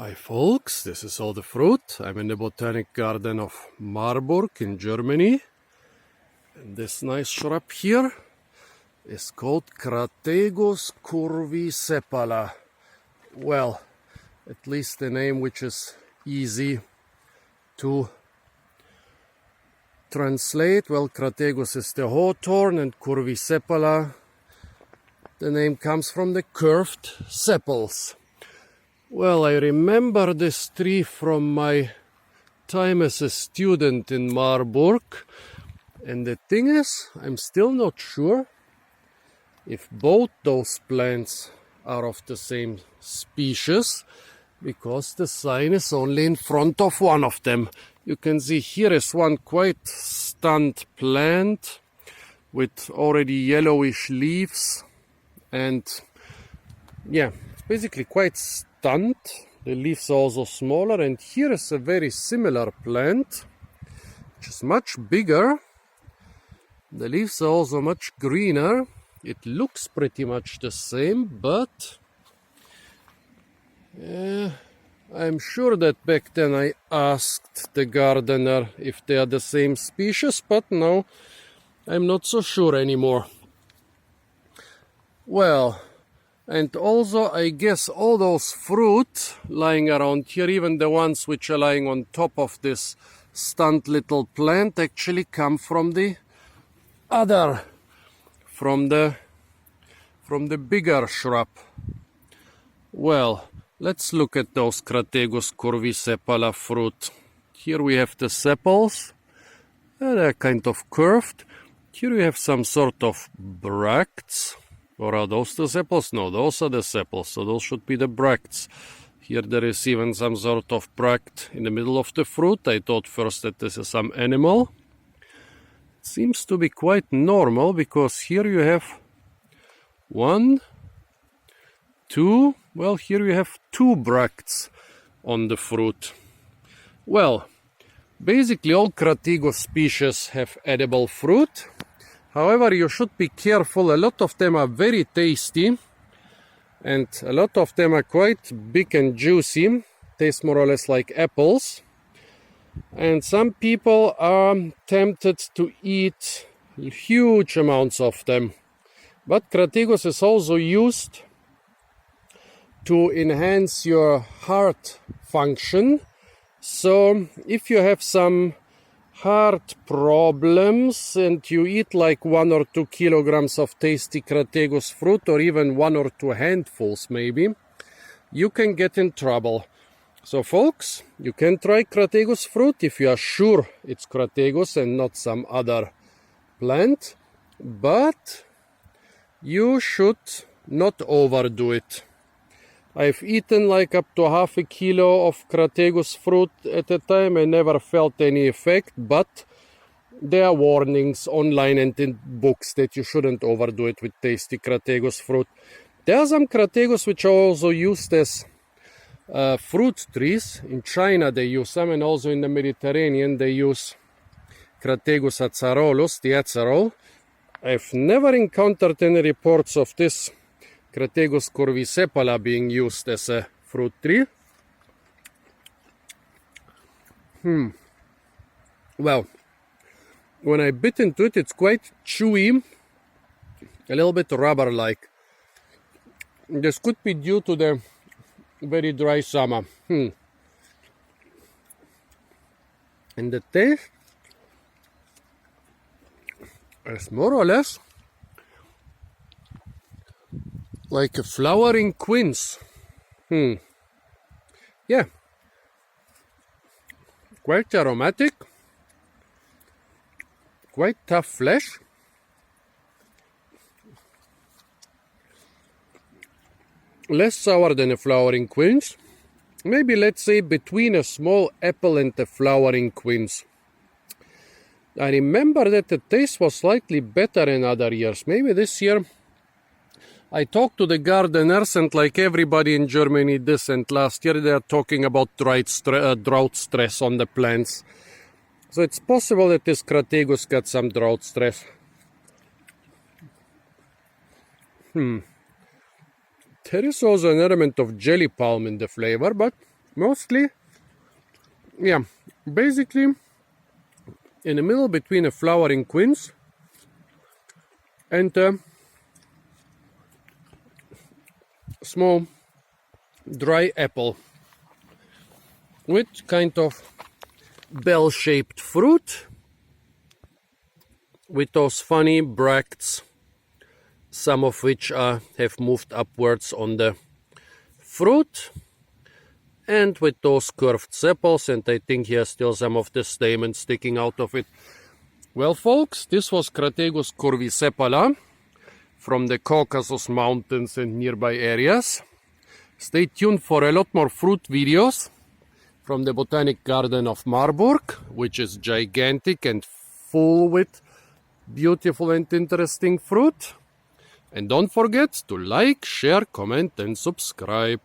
Hi folks, this is all the fruit. I'm in the botanic garden of Marburg in Germany. And this nice shrub here is called Crataegus curvisepala. Well, at least the name which is easy to translate. Well, Crataegus is the Hawthorn and curvisepala, the name comes from the curved sepals. Well, I remember this tree from my time as a student in Marburg, and the thing is, I'm still not sure if both those plants are of the same species, because the sign is only in front of one of them. You can see here is one quite stunned plant with already yellowish leaves, and yeah, it's basically quite stunned. The leaves are also smaller, and here is a very similar plant which is much bigger. The leaves are also much greener. It looks pretty much the same, but I'm sure that back then I asked the gardener if they are the same species, but now I'm not so sure anymore. Well, and also, I guess all those fruit lying around here, even the ones which are lying on top of this stunned little plant, actually come from the bigger shrub. Well, let's look at those Crataegus curvisepala fruit. Here we have the sepals. They're kind of curved. Here we have some sort of bracts. Or are those the sepals? No, those are the sepals, so those should be the bracts. Here there is even some sort of bract in the middle of the fruit. I thought first that this is some animal. It seems to be quite normal, because here you have one, two, well, here you have two bracts on the fruit. Well, basically all Crataegus species have edible fruit. However, you should be careful. A lot of them are very tasty, and a lot of them are quite big and juicy. Taste more or less like apples. And some people are tempted to eat huge amounts of them. But Crataegus is also used to enhance your heart function. So if you have some heart problems and you eat like 1 or 2 kilograms of tasty Crataegus fruit, or even 1 or 2 handfuls maybe, you can get in trouble. So folks, you can try Crataegus fruit if you are sure it's Crataegus and not some other plant, but you should not overdo it. I've eaten like up to half a kilo of Crataegus fruit at a time. I never felt any effect, but there are warnings online and in books that you shouldn't overdo it with tasty Crataegus fruit. There are some Crataegus which are also used as fruit trees. In China they use some, and also in the Mediterranean they use Crataegus acarolus, the acarol. I've never encountered any reports of this Crataegus curvisepala being used as a fruit tree. Well, when I bit into it, it's quite chewy, a little bit rubber-like. This could be due to the very dry summer. And the taste is more or less like a flowering quince. Yeah. Quite aromatic. Quite tough flesh. Less sour than a flowering quince. Maybe, let's say, between a small apple and a flowering quince. I remember that the taste was slightly better in other years. Maybe this year I talked to the gardeners, and like everybody in Germany this and last year, they are talking about drought stress on the plants. So it's possible that this Crataegus got some drought stress. There is also an element of jelly palm in the flavor, but mostly, yeah, basically in the middle between a flowering quince and a small dry apple with kind of bell-shaped fruit with those funny bracts, some of which have moved upwards on the fruit, and with those curved sepals, and I think here still some of the stamens sticking out of it. Well, folks, this was Crataegus curvisepala from the Caucasus Mountains and nearby areas. Stay tuned for a lot more fruit videos from the Botanic Garden of Marburg, which is gigantic and full with beautiful and interesting fruit. And don't forget to like, share, comment and subscribe.